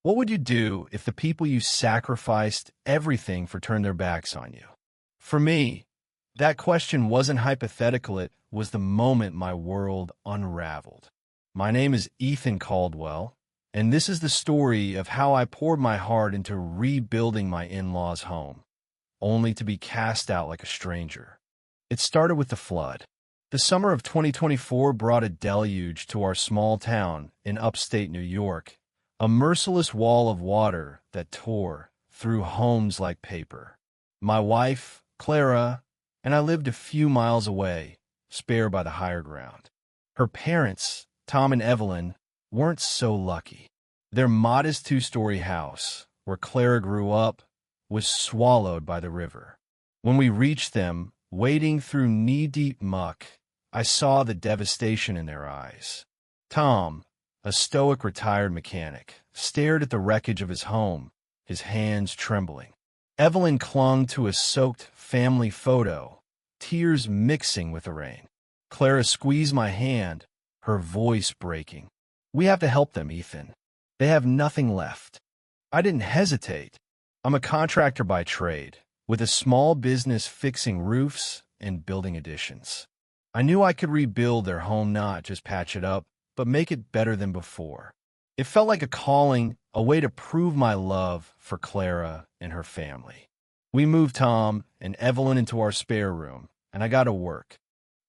What would you do if the people you sacrificed everything for turned their backs on you? For me, that question wasn't hypothetical, it was the moment my world unraveled. My name is Ethan Caldwell, and this is the story of how I poured my heart into rebuilding my in-laws' home, only to be cast out like a stranger. It started with the flood. The summer of 2024 brought a deluge to our small town in upstate New York, a merciless wall of water that tore through homes like paper. My wife, Clara, and I lived a few miles away, spare by the higher ground. Her parents, Tom and Evelyn, weren't so lucky. Their modest two-story house, where Clara grew up, was swallowed by the river. When we reached them, wading through knee-deep muck, I saw the devastation in their eyes. Tom, a stoic retired mechanic, stared at the wreckage of his home, his hands trembling. Evelyn clung to a soaked family photo, tears mixing with the rain. Clara squeezed my hand, her voice breaking. "We have to help them, Ethan. They have nothing left." I didn't hesitate. I'm a contractor by trade, with a small business fixing roofs and building additions. I knew I could rebuild their home, not just patch it up, but make it better than before. It felt like a calling, a way to prove my love for Clara and her family. We moved Tom and Evelyn into our spare room, and I got to work.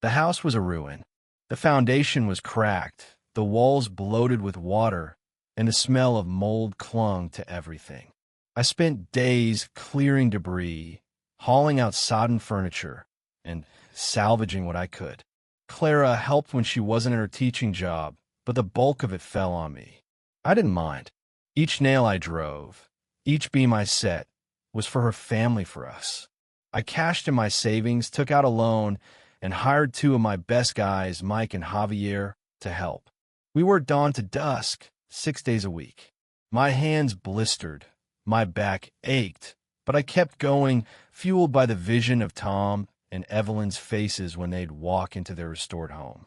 The house was a ruin. The foundation was cracked, the walls bloated with water, and the smell of mold clung to everything. I spent days clearing debris, hauling out sodden furniture, and salvaging what I could. Clara helped when she wasn't at her teaching job, but the bulk of it fell on me. I didn't mind. Each nail I drove, each beam I set, was for her family, for us. I cashed in my savings, took out a loan, and hired two of my best guys, Mike and Javier, to help. We worked dawn to dusk, 6 days a week. My hands blistered, my back ached, but I kept going, fueled by the vision of Tom and Evelyn's faces when they'd walk into their restored home.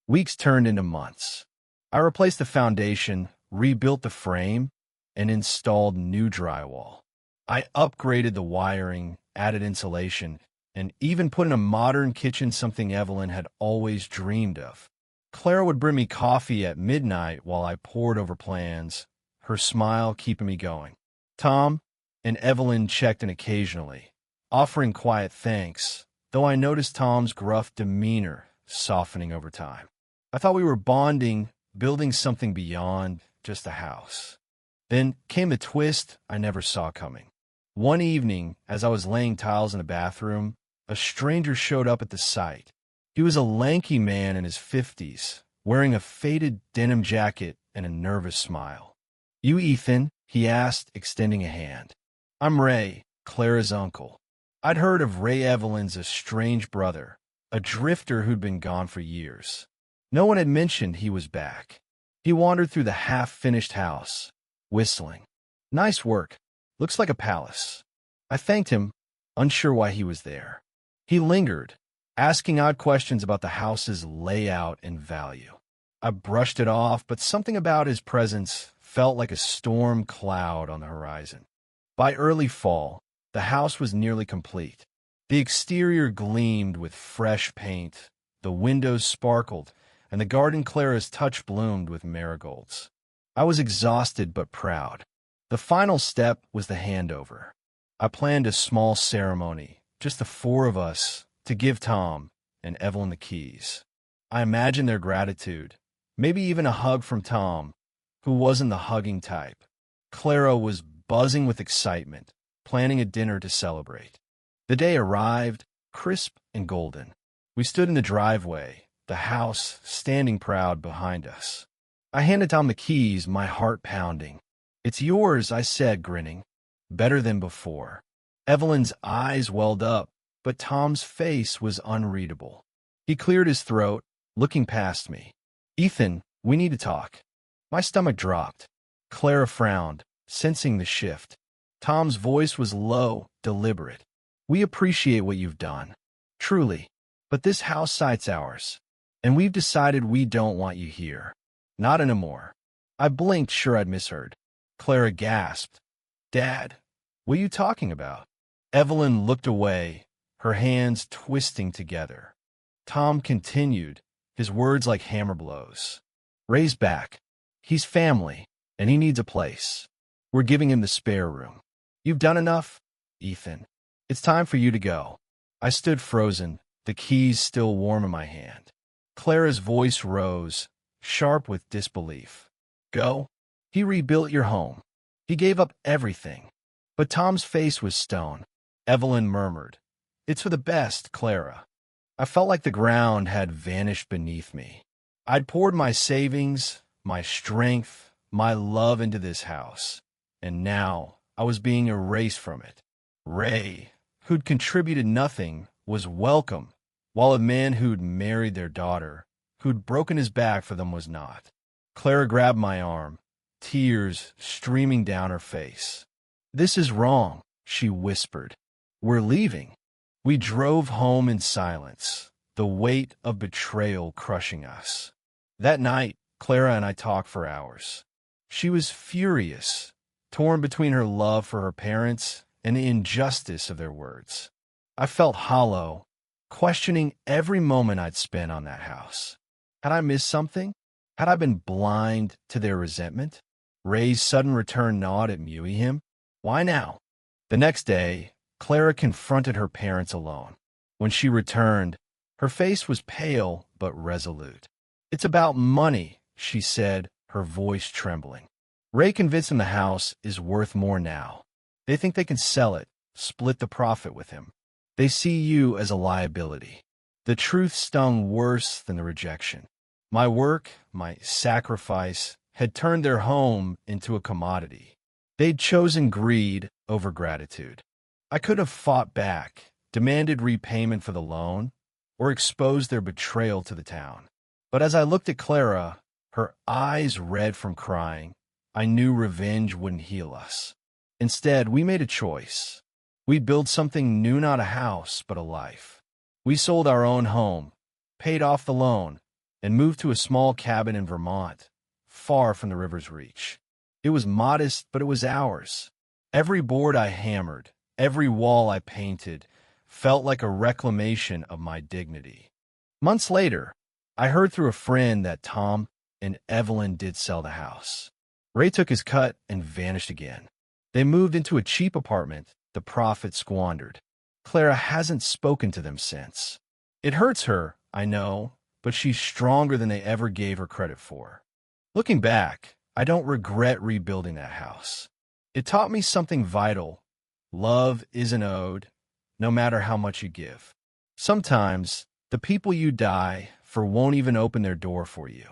Weeks turned into months. I replaced the foundation, rebuilt the frame, and installed new drywall. I upgraded the wiring, added insulation, and even put in a modern kitchen, something Evelyn had always dreamed of. Clara would bring me coffee at midnight while I pored over plans, her smile keeping me going. Tom and Evelyn checked in occasionally, offering quiet thanks, though I noticed Tom's gruff demeanor softening over time. I thought we were bonding, building something beyond just a house. Then came the twist I never saw coming. One evening, as I was laying tiles in the bathroom, a stranger showed up at the site. He was a lanky man in his 50s, wearing a faded denim jacket and a nervous smile. "You Ethan?" he asked, extending a hand. "I'm Ray, Clara's uncle." I'd heard of Ray Evelyn's estranged brother, a drifter who'd been gone for years. No one had mentioned he was back. He wandered through the half-finished house, whistling. "Nice work. Looks like a palace." I thanked him, unsure why he was there. He lingered, asking odd questions about the house's layout and value. I brushed it off, but something about his presence felt like a storm cloud on the horizon. By early fall, the house was nearly complete. The exterior gleamed with fresh paint, the windows sparkled, and the garden Clara's touch bloomed with marigolds. I was exhausted but proud. The final step was the handover. I planned a small ceremony, just the four of us, to give Tom and Evelyn the keys. I imagined their gratitude, maybe even a hug from Tom, who wasn't the hugging type. Clara was buzzing with excitement, planning a dinner to celebrate. The day arrived, crisp and golden. We stood in the driveway, the house standing proud behind us. I handed Tom the keys, my heart pounding. "It's yours," I said, grinning. Better than before. Evelyn's eyes welled up, but Tom's face was unreadable. He cleared his throat, looking past me. "Ethan, we need to talk." My stomach dropped. Clara frowned, sensing the shift. Tom's voice was low, deliberate. "We appreciate what you've done. Truly. But this house site's ours, and we've decided we don't want you here. Not anymore." I blinked, sure I'd misheard. Clara gasped. Dad, what are you talking about? Evelyn looked away, her hands twisting together. Tom continued, his words like hammer blows. Ray's back. He's family, and he needs a place. We're giving him the spare room. You've done enough, Ethan. It's time for you to go. I stood frozen, the keys still warm in my hand. Clara's voice rose, sharp with disbelief. Go? He rebuilt your home. He gave up everything. But Tom's face was stone. Evelyn murmured, It's for the best, Clara. I felt like the ground had vanished beneath me. I'd poured my savings, my strength, my love into this house, and now I was being erased from it. Ray, who'd contributed nothing, was welcome, while a man who'd married their daughter, who'd broken his back for them, was not. Clara grabbed my arm, tears streaming down her face. This is wrong, she whispered. We're leaving. We drove home in silence, the weight of betrayal crushing us. That night, Clara and I talked for hours. She was furious, torn between her love for her parents and the injustice of their words. I felt hollow, questioning every moment I'd spent on that house. Had I missed something? Had I been blind to their resentment? Ray's sudden return gnawed at him. Why now? The next day, Clara confronted her parents alone. When she returned, her face was pale but resolute. It's about money, she said, her voice trembling. Ray convinced them the house is worth more now. They think they can sell it, split the profit with him. They see you as a liability. The truth stung worse than the rejection. My work, my sacrifice, had turned their home into a commodity. They'd chosen greed over gratitude. I could have fought back, demanded repayment for the loan, or exposed their betrayal to the town. But as I looked at Clara, her eyes red from crying, I knew revenge wouldn't heal us. Instead, we made a choice. We built something new, not a house, but a life. We sold our own home, paid off the loan, and moved to a small cabin in Vermont, far from the river's reach. It was modest, but it was ours. Every board I hammered, every wall I painted, felt like a reclamation of my dignity. Months later, I heard through a friend that Tom and Evelyn did sell the house. Ray took his cut and vanished again. They moved into a cheap apartment, the profit squandered. Clara hasn't spoken to them since. It hurts her, I know, but she's stronger than they ever gave her credit for. Looking back, I don't regret rebuilding that house. It taught me something vital. Love isn't owed, no matter how much you give. Sometimes, the people you die for won't even open their door for you.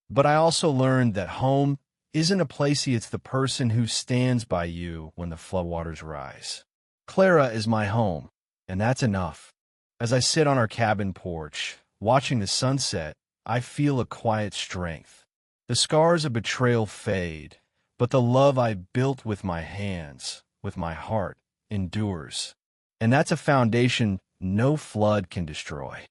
But I also learned that home isn't a place, it's the person who stands by you when the floodwaters rise. Clara is my home, and that's enough. As I sit on our cabin porch, watching the sunset, I feel a quiet strength. The scars of betrayal fade, but the love I built with my hands, with my heart, endures. And that's a foundation no flood can destroy.